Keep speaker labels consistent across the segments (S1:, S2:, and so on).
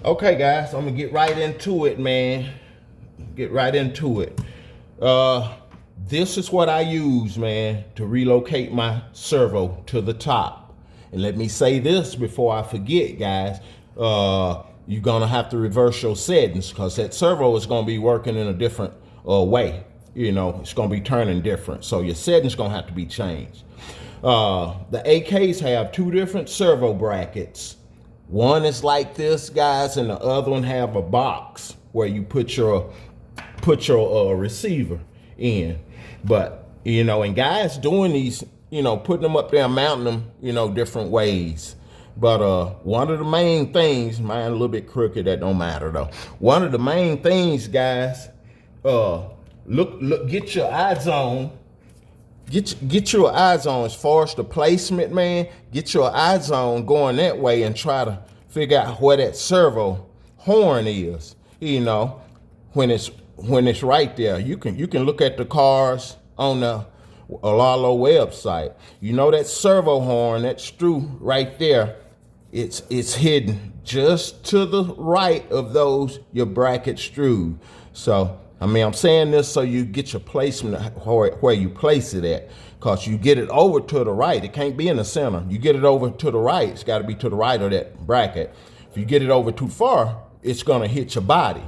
S1: Okay, guys, I'm gonna get right into it, man. Get right into it. This is what I use, man, to relocate my servo to the top. And let me say this before I forget, guys. You're gonna have to reverse your settings because that servo is gonna be working in a different way. You know, it's gonna be turning different. So your settings gonna have to be changed. The AKs have two different servo brackets. One is like this, guys, and the other one have a box where you put your receiver in. But you know, and guys doing these, you know, putting them up there, mounting them, you know, different ways. But one of the main things, mine a little bit crooked, that don't matter though. One of the main things, guys, look, get your eyes on. Get your eyes on as far as the placement, man. Get your eyes on going that way and try to figure out where that servo horn is. You know, when it's right there. You can look at the cars on the Alalo website. You know that servo horn, that screw right there, it's hidden just to the right of those your bracket screws. So I mean, I'm saying this so you get your placement where you place it at, because you get it over to the right. It can't be in the center. You get it over to the right. It's got to be to the right of that bracket. If you get it over too far, it's going to hit your body,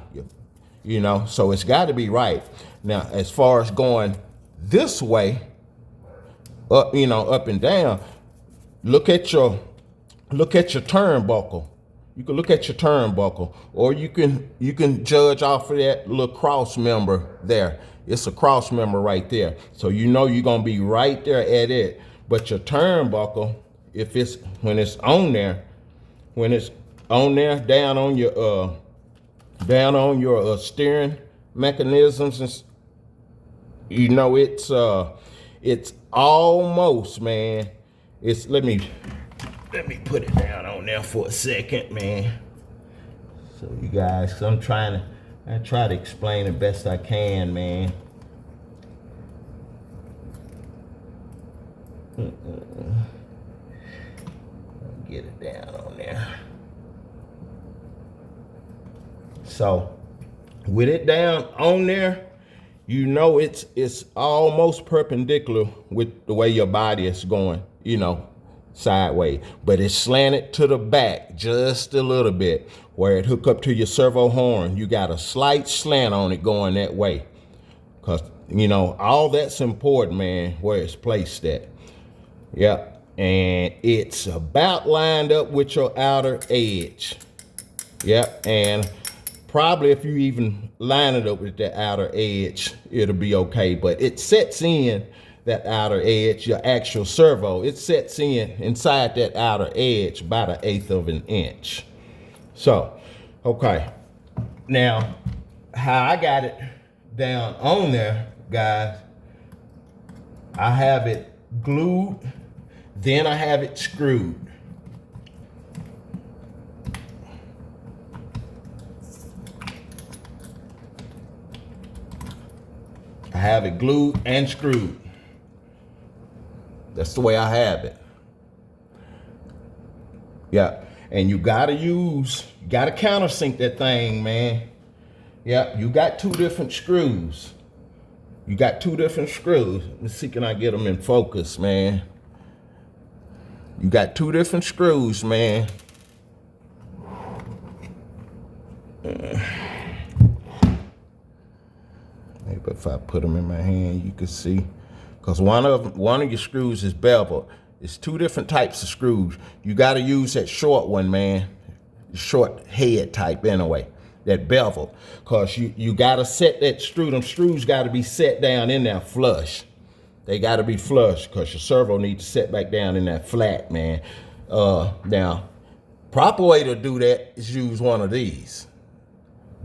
S1: you know, so it's got to be right. Now, as far as going this way, up, you know, up and down, look at your turnbuckle. You can look at your turnbuckle, or you can judge off of that little cross member there. It's a cross member right there. So you know you're gonna be right there at it. But your turnbuckle, when it's on there, down on your steering mechanisms, and you know it's almost, man. Let me put it down on there for a second, man. So you guys, I try to explain the best I can, man. Get it down on there. So with it down on there, you know it's almost perpendicular with the way your body is going, you know, sideways, but it's slanted to the back just a little bit where it hook up to your servo horn. You got a slight slant on it going that way, because you know all that's important, man, where it's placed at. Yep. And it's about lined up with your outer edge. Yep. And probably if you even line it up with the outer edge, it'll be okay. But it sets in that outer edge, your actual servo, it sets inside that outer edge about 1/8 of an inch. So, okay. Now, how I got it down on there, guys, I have it glued, then I have it screwed. I have it glued and screwed. That's the way I have it. Yeah, and you gotta countersink that thing, man. Yeah, you got two different screws. Let me see, can I get them in focus, man? You got two different screws, man. Maybe if I put them in my hand, you can see. Because one of your screws is beveled. It's two different types of screws. You got to use that short one, man. Short head type anyway. That bevel. Because you got to set that screw. Them screws got to be set down in there flush. They got to be flush because your servo needs to set back down in that flat, man. Now, proper way to do that is use one of these.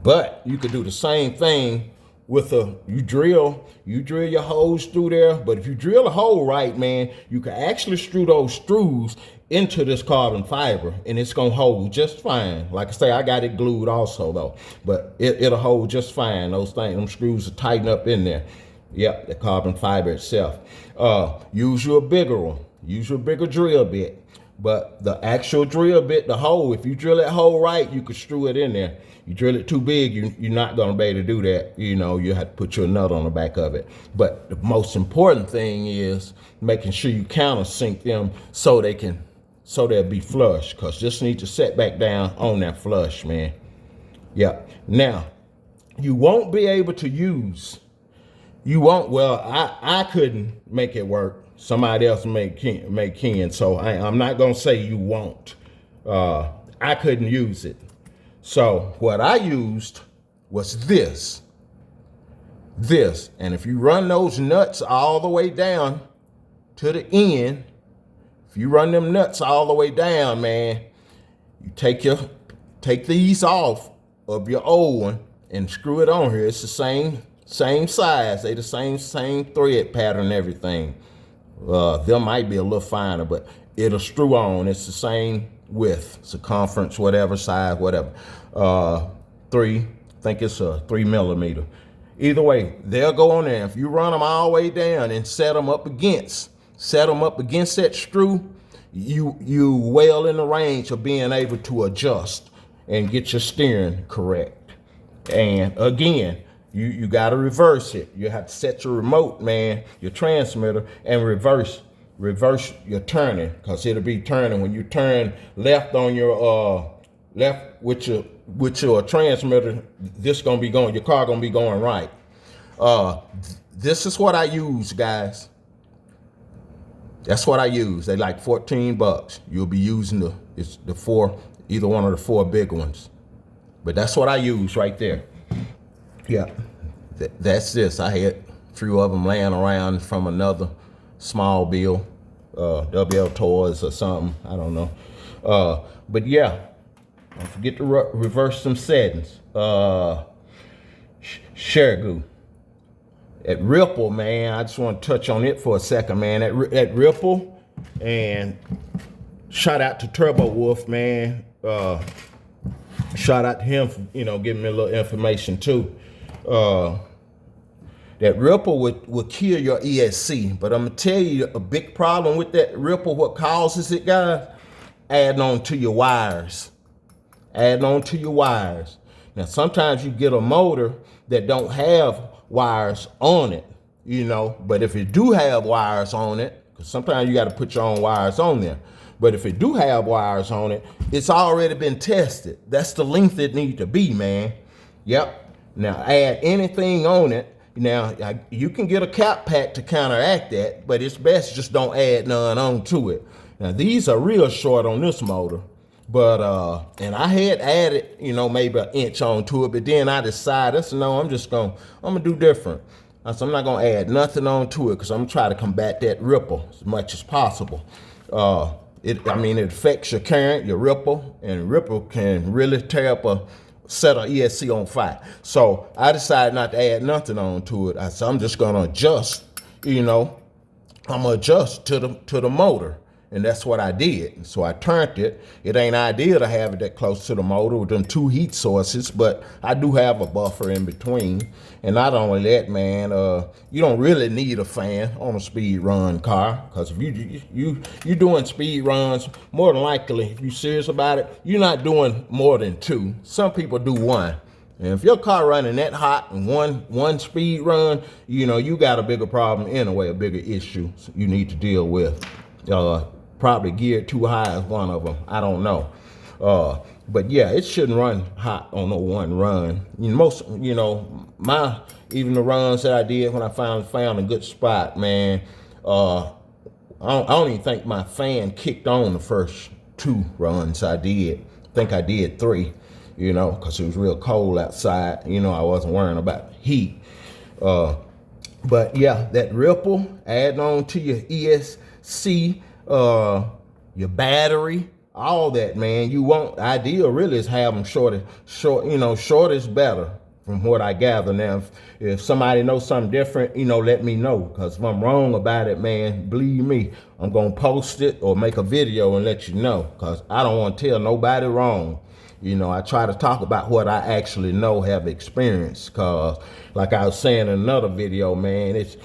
S1: But you could do the same thing with you drill your holes through there. But if you drill a hole right, man, you can actually screw those screws into this carbon fiber and it's gonna hold just fine. Like I say, I got it glued also though, but it'll hold just fine. Them screws are tightened up in there. Yep, the carbon fiber itself. Use your bigger one. Use your bigger drill bit. But the actual drill bit, the hole, if you drill that hole right, you can screw it in there. You drill it too big, you're not gonna be able to do that. You know, you have to put your nut on the back of it. But the most important thing is making sure you countersink them so they'll be flush, because this needs to set back down on that flush, man. Yeah. Now, you won't be able to use, I couldn't make it work. Somebody else can. So I'm not gonna say you won't. I couldn't use it. So what I used was this. And if you run those nuts all the way down to the end, if you run them nuts all the way down, man, you take these off of your old one and screw it on here. It's the same size. They the same thread pattern and everything. There might be a little finer, but it'll screw on. It's the same width, circumference, whatever, size, whatever. I think it's a 3 millimeter. Either way, they'll go on there. If you run them all the way down and set them up against that screw, you well in the range of being able to adjust and get your steering correct. And again, you got to reverse it. You have to set your remote, man, your transmitter, and reverse your turning, because it'll be turning when you turn left on your left with your transmitter. This gonna be going, your car gonna be going right. This is what I use, guys. That's what I use. They like $14. You'll be using the four, either one of the 4 big ones. But that's what I use right there. Yeah, that's this. I had a few of them laying around from another small bill, WL Toys or something. I don't know. But yeah, don't forget to reverse some settings. Shergoo. At Ripple, man, I just want to touch on it for a second, man. At Ripple, and shout out to Turbo Wolf, man. Shout out to him for, giving me a little information too. That Ripple would kill your ESC, but I'm gonna tell you a big problem with that Ripple. What causes it, guys? Adding on to your wires. Now, sometimes you get a motor that don't have wires on it, but if it do have wires on it, because sometimes you got to put your own wires on there, but if it do have wires on it, it's already been tested. That's the length it need to be, man. Yep. Now add anything on it. Now you can get a cap pack to counteract that, but it's best just don't add none on to it. Now these are real short on this motor, but and I had added, maybe an inch onto it, but then I decided, no, I'm gonna do different. So I'm not gonna add nothing onto it, because I'm trying to combat that ripple as much as possible. It affects your current, your ripple, and ripple can really tear up a set of ESC on fire. So I decided not to add nothing onto it. So I'm just gonna adjust, I'm gonna adjust to the motor. And that's what I did. So I turned it. It ain't ideal to have it that close to the motor with them 2 heat sources, but I do have a buffer in between. And not only that, man, you don't really need a fan on a speed run car, because if you doing speed runs, more than likely, if you're serious about it, you're not doing more than 2. Some people do 1. And if your car running that hot and one speed run, you got a bigger problem anyway, a bigger issue you need to deal with. Probably geared too high is one of them. I don't know. But yeah, it shouldn't run hot on no one run. Most, even the runs that I did when I found a good spot, man, I don't even think my fan kicked on the first 2 runs I did. I think I did 3, because it was real cold outside. I wasn't worrying about heat. But yeah, that ripple, add on to your ESC, your battery, all that, man. Ideal really is have them short is better from what I gather. Now, if somebody knows something different, let me know, because if I'm wrong about it, man, believe me, I'm gonna post it or make a video and let you know, because I don't want to tell nobody wrong. You know, I try to talk about what I actually know, have experienced, cause like I was saying in another video, man, it's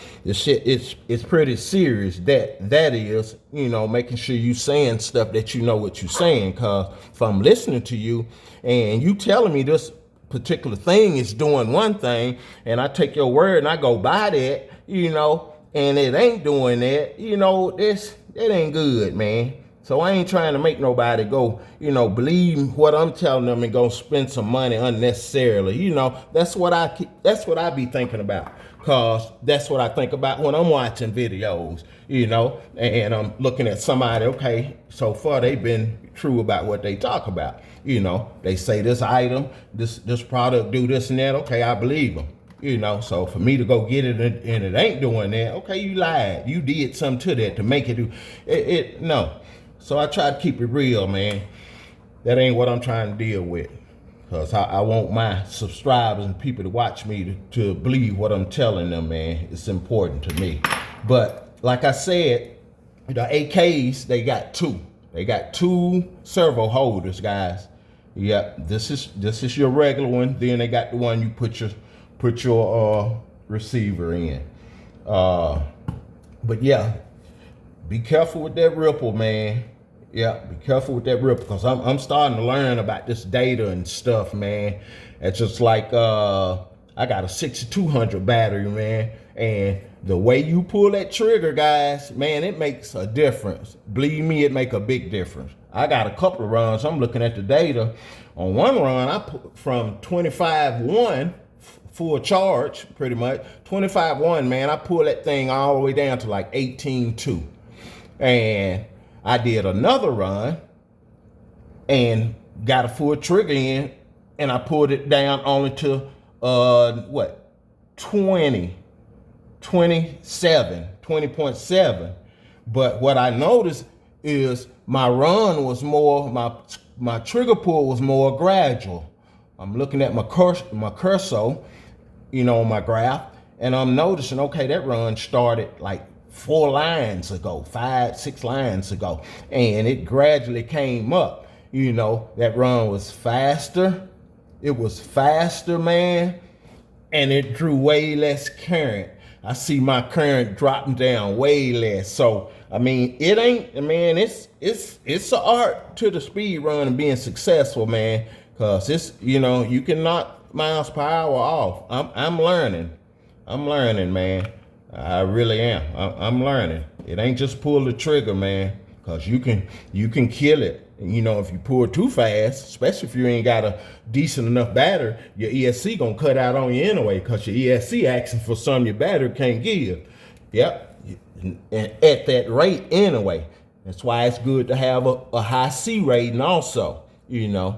S1: pretty serious. That is, you know, making sure you saying stuff that you know what you're saying. Cause if I'm listening to you and you telling me this particular thing is doing one thing, and I take your word and I go by that, you know, and it ain't doing that, you know, that ain't good, man. So I ain't trying to make nobody go, you know, believe what I'm telling them and go spend some money unnecessarily. You know, that's what I be thinking about, cause that's what I think about when I'm watching videos, you know, and I'm looking at somebody. Okay, so far they've been true about what they talk about. You know, they say this item, this product do this and that. Okay, I believe them. You know, so for me to go get it and it ain't doing that, okay, you lied. You did something to that to make it do it. No. So I try to keep it real, man. That ain't what I'm trying to deal with. Because I want my subscribers and people to watch me to believe what I'm telling them, man. It's important to me. But like I said, the AKs, they got two. They got two servo holders, guys. Yep, this is your regular one. Then they got the one you put your receiver in. But yeah, be careful with that ripple, man. Yeah, be careful with that ripple, because I'm starting to learn about this data and stuff, man. It's just like I got a 6200 battery, man, and the way you pull that trigger, guys, man, it makes a difference. Believe me, it make a big difference. I got a couple of runs. I'm looking at the data. On one run, I put from 25.1 full charge, pretty much 25.1, man. I pulled that thing all the way down to like 18.2, and I did another run and got a full trigger in, and I pulled it down only to 20.7. But what I noticed is my run was more, my trigger pull was more gradual. I'm looking at my cursor, you know, on my graph, and I'm noticing, okay, that run started like 4 lines ago, 5-6 lines ago, and it gradually came up. You know, that run was faster. It was faster, man, and it drew way less current. I see my current dropping down way less. So I mean, it ain't, man, it's an art to the speed run and being successful, man, because it's, you know, you can knock miles per hour off. I'm learning, man. I really am. I'm learning. It ain't just pull the trigger, man, because you can kill it. You know, if you pull too fast, especially if you ain't got a decent enough battery, your ESC gonna cut out on you anyway, because your ESC asking for something your battery can't give. Yep, and at that rate anyway. That's why it's good to have a high C rating also. You know,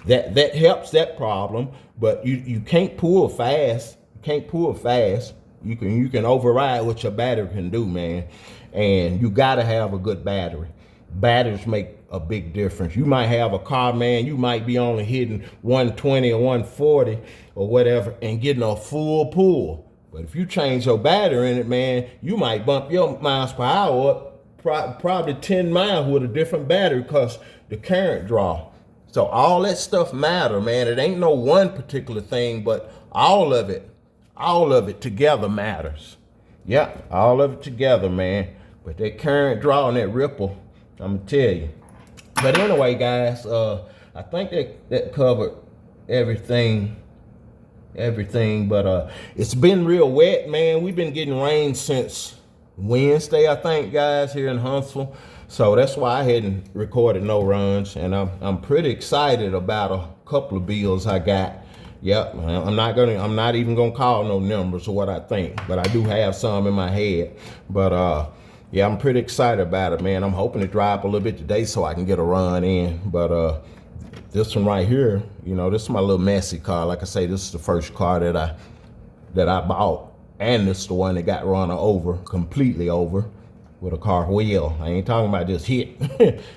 S1: that helps that problem, but you can't pull fast. You can't pull fast. You can override what your battery can do, man. And you gotta have a good battery. Batteries make a big difference. You might have a car, man, you might be only hitting 120 or 140 or whatever and getting a full pull. But if you change your battery in it, man, you might bump your miles per hour up probably 10 miles with a different battery, because the current draw. So all that stuff matter, man. It ain't no one particular thing, but all of it together matters. Yeah, all of it together, man. But that current draw and that ripple, I'm gonna tell you. But anyway, guys, I think that covered everything. But it's been real wet, man. We've been getting rain since Wednesday, I think, guys, here in Huntsville. So that's why I hadn't recorded no runs, and I'm pretty excited about a couple of bills I got. Yep, I'm not even gonna call no numbers or what I think, but I do have some in my head. But yeah, I'm pretty excited about it, man. I'm hoping to dry up a little bit today so I can get a run in. But this one right here, you know, this is my little messy car. Like I say, this is the first car that I bought, and this is the one that got run over, completely over, with a car wheel. I ain't talking about just hit.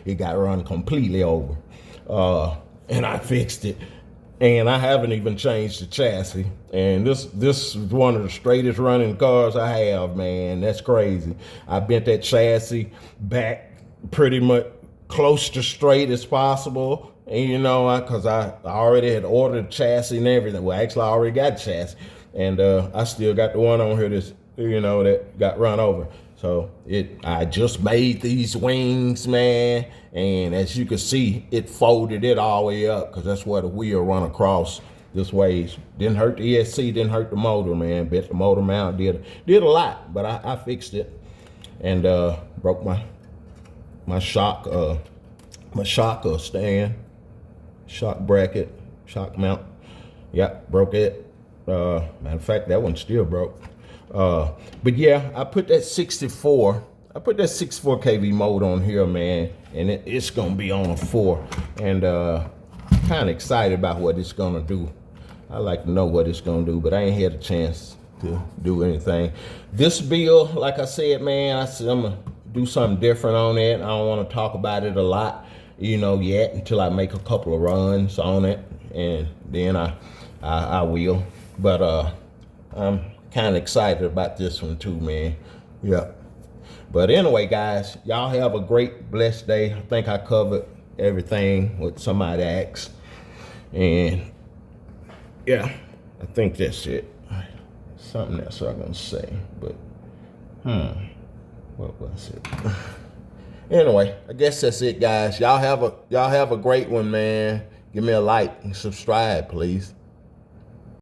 S1: It got run completely over, and I fixed it. And I haven't even changed the chassis. And this is one of the straightest running cars I have, man. That's crazy. I bent that chassis back pretty much close to straight as possible. And you know, because I already had ordered a chassis and everything. Well, actually, I already got a chassis, and I still got the one on here that's, you know, that got run over. So I just made these wings, man, and as you can see, it folded it all the way up because that's where the wheel run across this way. Didn't hurt the ESC, didn't hurt the motor, man. Bent the motor mount, did a lot, but I fixed it, and broke my shock stand, shock bracket, shock mount. Yep, broke it. Matter of fact, that one still broke. But yeah, I put that 64 kV mode on here, man, and it's gonna be on a 4, and kind of excited about what it's gonna do. I like to know what it's gonna do, but I ain't had a chance to do anything. This build, like I said, man, I said I'm gonna do something different on it. I don't want to talk about it a lot, you know, yet until I make a couple of runs on it, and then I will. But I'm kind of excited about this one too, man. Yeah. But anyway, guys, y'all have a great, blessed day. I think I covered everything what somebody asked, and yeah, I think that's it. Something else I'm gonna say, but what was it? Anyway, I guess that's it, guys. Y'all have a great one, man. Give me a like and subscribe, please.